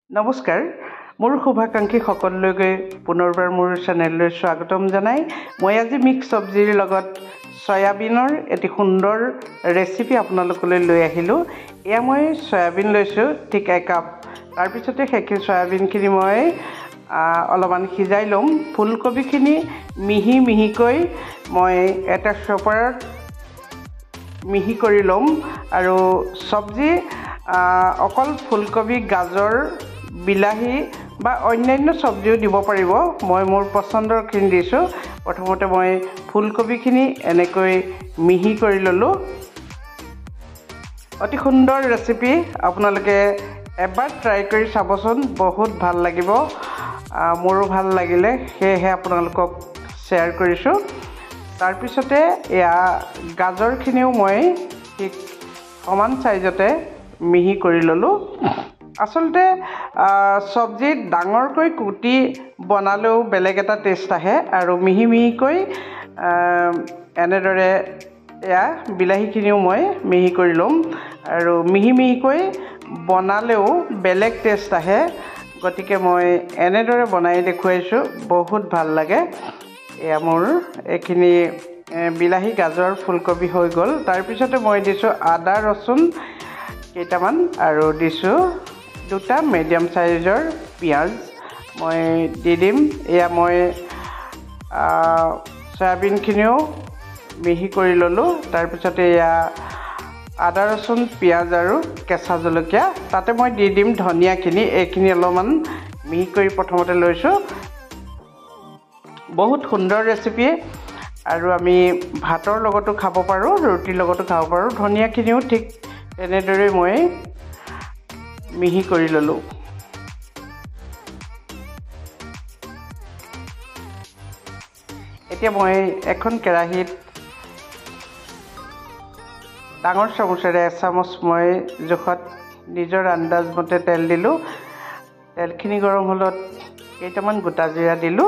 নমস্কাৰ মোৰ শুভাকাংক্ষী সকলোকে পুনৰবাৰ মোৰ চেনেললৈ স্বাগতম জনাই মই আজি মিক্স সবজিৰ লগত সয়াবিনৰ এটি সুন্দৰ ৰেচিপি আপোনালোকলৈ লৈ আহিলোঁ এয়া মই সয়াবিন লৈছোঁ ঠিক 1 কাপ তাৰ পিছতে হেকি সয়াবিনখিনি মই অলপমান সিজাই লম ফুলকবিখিনি মিহি মিহিকৈ মই এটা চপাৰত মিহি কৰি লম আৰু সবজি অকল ফুলকবি গাজৰ বিলাহী বা অন্যান্য সবজিও দিব পাৰিব মই মোৰ পছন্দৰখিনি দিছো প্ৰথমতে মই ফুলকবিখিনি এনেকৈ মিহি কৰি ললো অতি সুন্দৰ ৰেচিপি আপোনালোকে এবাৰ ট্ৰাই কৰি চাবচোন বহুত ভাল লাগিব মোৰো ভাল লাগিলে হেহে আপোনালোকক শেয়াৰ কৰিছো তাৰ পিছতে এয়া গাজৰখিনিও মই ঠিক সমান সাইজতে মিহি কৰি ললো আসলতে সবজি ডাঙৰকৈ কুটি বনালেও বেলেগ এটা টেষ্ট আহে আৰু মিহি মিহিকৈ এনেদৰে এয়া বিলাহীখিনিও মই মিহি কৰি লম আৰু মিহি মিহিকৈ বনালেও বেলেগ টেষ্ট আহে গতিকে মই এনেদৰে বনাই দেখুৱাইছো বহুত ভাল লাগে এয়া মোৰ এখিনি বিলাহী গাজৰ ফুলকবি হৈ গল তাৰ পিছতে মই দিছো আদা ৰসুন কেইটামান আৰু দিছো দুটা মিডিয়াম সাইজৰ পিয়াজ মই দি দিম এয়া মই সয়াবিনখিনিও মিহি কৰি ললো তাৰ পিছতে এয়া আদা ৰসুন পিয়াজ আৰু কেঁচা জলকীয়া তাতে মই দি দিম ধনিয়াখিনি এইখিনি অলপমান মিহি কৰি প্ৰথমতে লৈছো বহুত সুন্দৰ ৰেচিপি আৰু আমি ভাতৰ লগতো খাব পাৰো ৰুটিৰ লগতো খাব পাৰো ধনিয়াখিনিও ঠিক এনেদৰে মই মিহি কৰি ললো এতিয়া মই এখন কেৰাহীত ডাঙৰ চামুচেৰে এচামুচ মই জোখত নিজৰ আন্দাজ মতে তেল দিলো তেলখিনি গৰম হলত কেইটামান গোটা জিৰা দিলো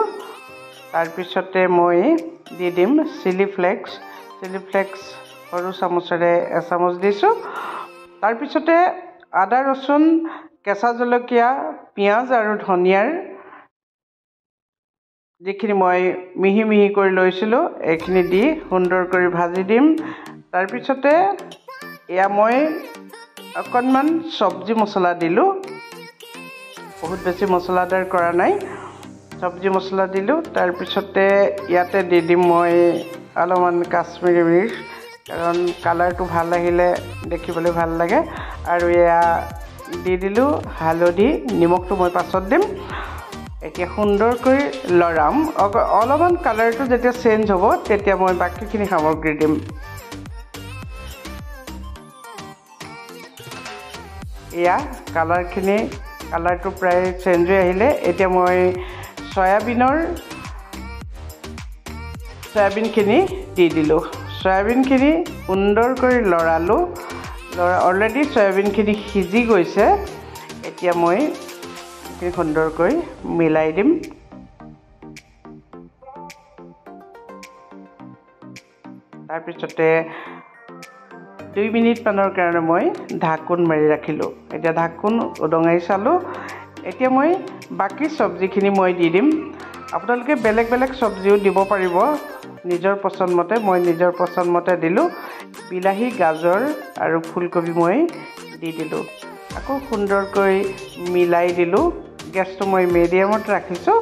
তাৰ পিছতে মই দি দিম চিলি ফ্লেক্স সৰু চামুচেৰে এচামুচ দিছো তাৰ পিছতে আদা ৰসুন কেঁচা জলকীয়া পিয়াজ আৰু ধনিয়াৰ যিখিনি মই মিহি মিহি কৰি লৈছিলো এইখিনি দি সুন্দৰ কৰি ভাজি দিম তাৰ পিছতে এয়া মই অকণমান সবজি মছলা দিলো বহুত বেছি মছলাদাৰ কৰা নাই সবজি মছলা দিলো তাৰ পিছতে ইয়াতে দি দিম মই অলপমান কাশ্মীৰী মিৰ্চ কাৰণ কালাৰটো ভাল আহিলে দেখিবলৈ ভাল লাগে আৰু এয়া দি দিলো হালধি নিমখটো মই পাছত দিম এতিয়া সুন্দৰকৈ লৰাম অলপমান কালাৰটো যেতিয়া চেঞ্জ হ'ব তেতিয়া মই বাকিখিনি সামগ্ৰী দিম এয়া কালাৰটো প্ৰায় চেঞ্জ হৈ আহিলে এতিয়া মই সয়াবিনখিনি দি দিলো সয়াবিনখিনি সুন্দৰকৈ লৰালো অলৰেডি সয়াবিনখিনি সিজি গৈছে এতিয়া মই সুন্দৰকৈ মিলাই দিম তাৰ পিছতে 2 মিনিট মানৰ কাৰণে মই ঢাকন মাৰি ৰাখিলো এতিয়া ঢাকন উদঙাই চালো এতিয়া মই বাকি সবজিখিনি মই দি দিম আপোনালোকে বেলেগ বেলেগ সবজিও দিব পাৰিব নিজৰ পছন্দ মতে মই নিজৰ পছন্দ মতে দিলো বিলাহী গাজৰ আৰু ফুলকবি মই দি দিলো আকৌ সুন্দৰকৈ মিলাই দিলো গেছটো মই মিডিয়ামত ৰাখিছো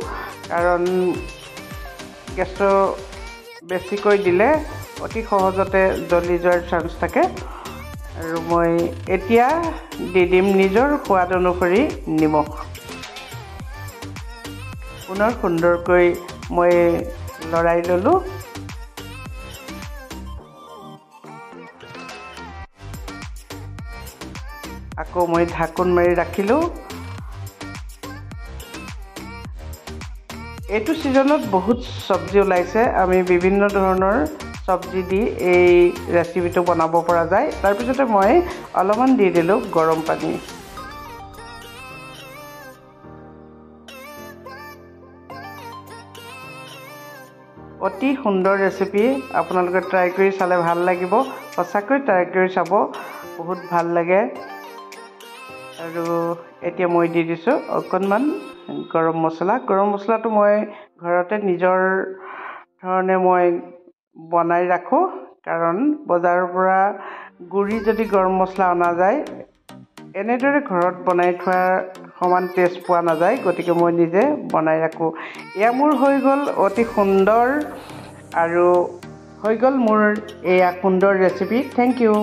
কাৰণ গেছটো বেছিকৈ দিলে অতি সহজতে জ্বলি যোৱাৰ চান্স থাকে আৰু মই এতিয়া দি দিম নিজৰ সোৱাদ অনুসৰি নিমখ পুনৰ সুন্দৰকৈ মই লৰাই ললো আকৌ মই ঢাকন মাৰি ৰাখিলো এইটো সিজনত বহুত সবজি ওলাইছে আমি বিভিন্ন ধৰণৰ সবজি দি এই ৰেচিপিটো বনাব পৰা যায় তাৰ পিছতে মই অলপমান দি দিলো গৰম পানী অতি সুন্দৰ ৰেচিপি আপোনালোকে ট্ৰাই কৰি চালে ভাল লাগিব সঁচাকৈ ট্ৰাই কৰি চাব বহুত ভাল লাগে আৰু এতিয়া মই দি দিছোঁ অকণমান গৰম মছলাটো মই ঘৰতে নিজৰ ধৰণে মই বনাই ৰাখোঁ কাৰণ বজাৰৰ পৰা গুড়ি যদি গৰম মছলা অনা যায় এনেদৰে ঘৰত বনাই থোৱাৰ সমান টেষ্ট পোৱা নাযায় গতিকে মই নিজে বনাই ৰাখোঁ এয়া মোৰ হৈ গ'ল অতি সুন্দৰ আৰু হৈ গ'ল মোৰ এয়া সুন্দৰ ৰেচিপি থেংক ইউ